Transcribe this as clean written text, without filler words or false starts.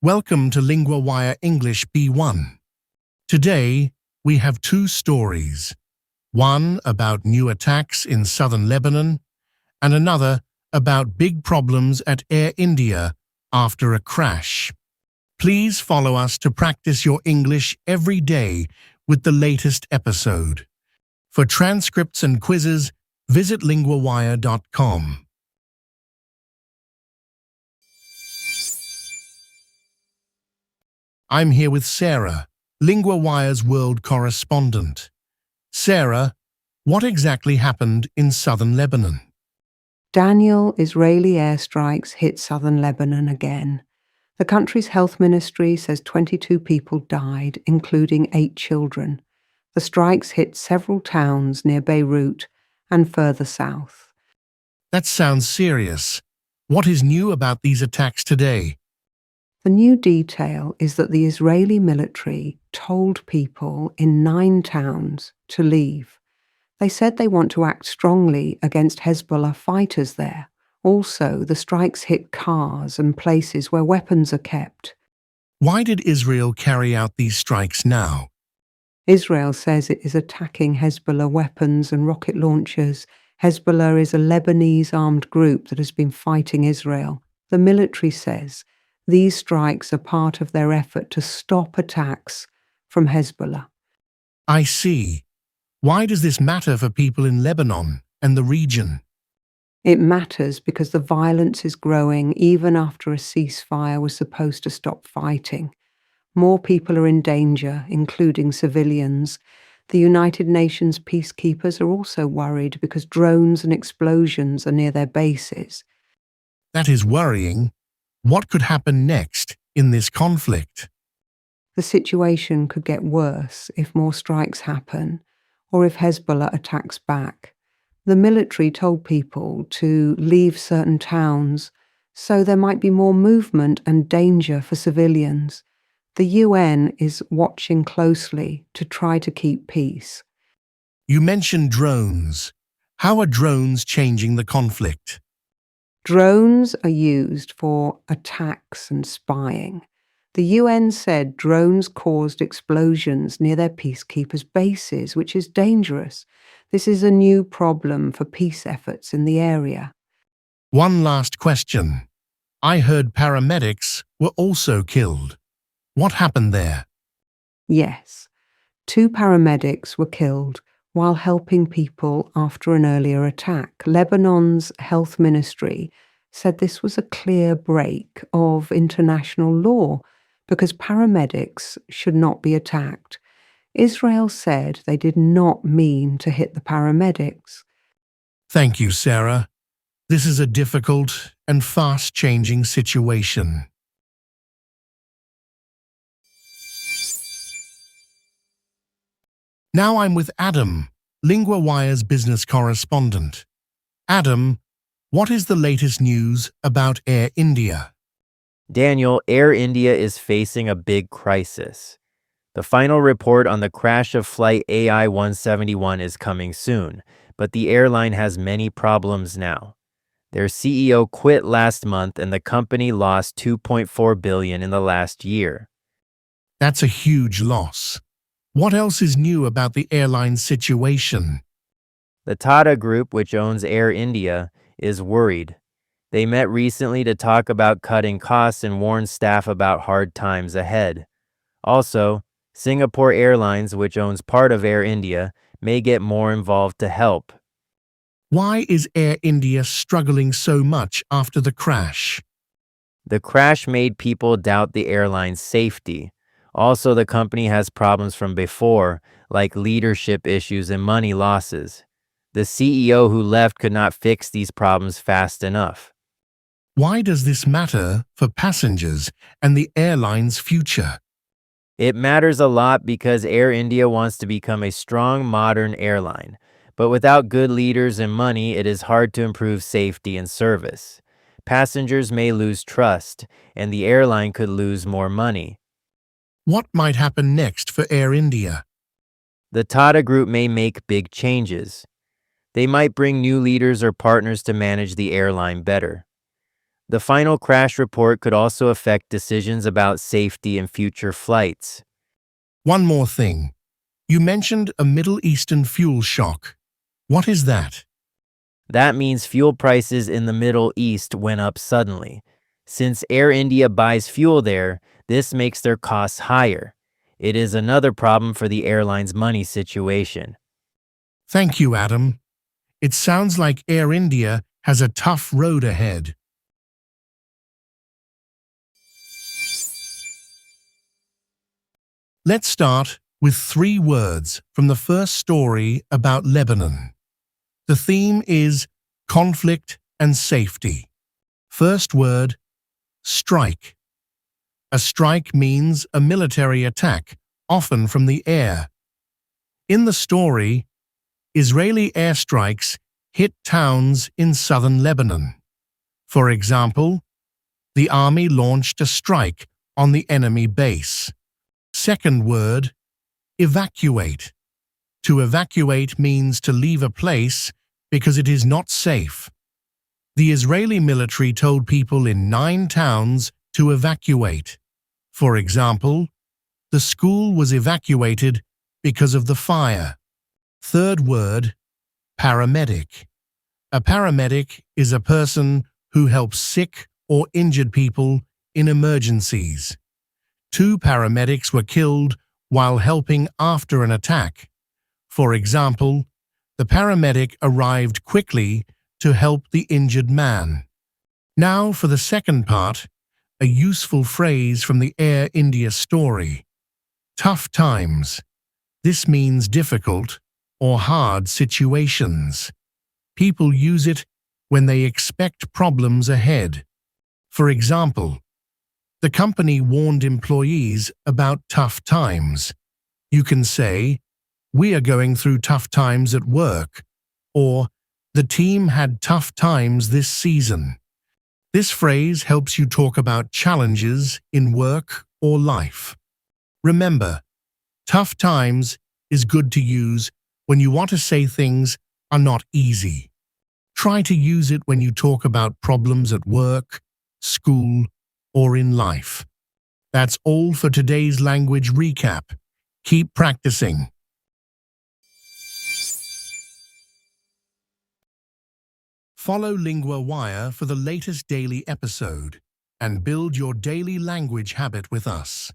Welcome to LinguaWire English B1. Today, we have two stories. One about new attacks in southern Lebanon, and another about big problems at Air India after a crash. Please follow us to practice your English every day with the latest episode. For transcripts and quizzes, visit linguawire.com. I'm here with Sarah, LinguaWire's world correspondent. Sarah, what exactly happened in southern Lebanon? Daniel, Israeli airstrikes hit southern Lebanon again. The country's health ministry says 22 people died, including 8 children. The strikes hit several towns near Beirut and further south. That sounds serious. What is new about these attacks today? The new detail is that the Israeli military told people in 9 towns to leave. They said they want to act strongly against Hezbollah fighters there. Also, the strikes hit cars and places where weapons are kept. Why did Israel carry out these strikes now? Israel says it is attacking Hezbollah weapons and rocket launchers. Hezbollah is a Lebanese armed group that has been fighting Israel. The military says these strikes are part of their effort to stop attacks from Hezbollah. I see. Why does this matter for people in Lebanon and the region? It matters because the violence is growing even after a ceasefire was supposed to stop fighting. More people are in danger, including civilians. The United Nations peacekeepers are also worried because drones and explosions are near their bases. That is worrying. What could happen next in this conflict? The situation could get worse if more strikes happen or if Hezbollah attacks back. The military told people to leave certain towns, so there might be more movement and danger for civilians. The UN is watching closely to try to keep peace. You mentioned drones. How are drones changing the conflict? Drones are used for attacks and spying. The UN said drones caused explosions near their peacekeepers' bases, which is dangerous. This is a new problem for peace efforts in the area. One last question. I heard paramedics were also killed. What happened there? Yes, 2 paramedics were killed while helping people after an earlier attack. Lebanon's health ministry said this was a clear break of international law because paramedics should not be attacked. Israel said they did not mean to hit the paramedics. Thank you, Sarah. This is a difficult and fast-changing situation. Now I'm with Adam, LinguaWire's business correspondent. Adam, what is the latest news about Air India? Daniel, Air India is facing a big crisis. The final report on the crash of flight AI-171 is coming soon, but the airline has many problems now. Their CEO quit last month and the company lost $2.4 billion in the last year. That's a huge loss. What else is new about the airline's situation? The Tata Group, which owns Air India, is worried. They met recently to talk about cutting costs and warn staff about hard times ahead. Also, Singapore Airlines, which owns part of Air India, may get more involved to help. Why is Air India struggling so much after the crash? The crash made people doubt the airline's safety. Also, the company has problems from before, like leadership issues and money losses. The CEO who left could not fix these problems fast enough. Why does this matter for passengers and the airline's future? It matters a lot because Air India wants to become a strong, modern airline. But without good leaders and money, it is hard to improve safety and service. Passengers may lose trust, and the airline could lose more money. What might happen next for Air India? The Tata Group may make big changes. They might bring new leaders or partners to manage the airline better. The final crash report could also affect decisions about safety and future flights. One more thing. You mentioned a Middle Eastern fuel shock. What is that? That means fuel prices in the Middle East went up suddenly. Since Air India buys fuel there, this makes their costs higher. It is another problem for the airline's money situation. Thank you, Adam. It sounds like Air India has a tough road ahead. Let's start with 3 words from the first story about Lebanon. The theme is conflict and safety. First word, strike. A strike means a military attack, often from the air. In the story, Israeli airstrikes hit towns in southern Lebanon. For example, the army launched a strike on the enemy base. Second word, evacuate. To evacuate means to leave a place because it is not safe. The Israeli military told people in 9 towns to evacuate. For example, the school was evacuated because of the fire. Third word, paramedic. A paramedic is a person who helps sick or injured people in emergencies. 2 paramedics were killed while helping after an attack. For example, the paramedic arrived quickly to help the injured man. Now for the second part, a useful phrase from the Air India story. Tough times. This means difficult or hard situations. People use it when they expect problems ahead. For example, the company warned employees about tough times. You can say, "We are going through tough times at work," or "The team had tough times this season." This phrase helps you talk about challenges in work or life. Remember, tough times is good to use when you want to say things are not easy. Try to use it when you talk about problems at work, school, or in life. That's all for today's language recap. Keep practicing. Follow LinguaWire for the latest daily episode and build your daily language habit with us.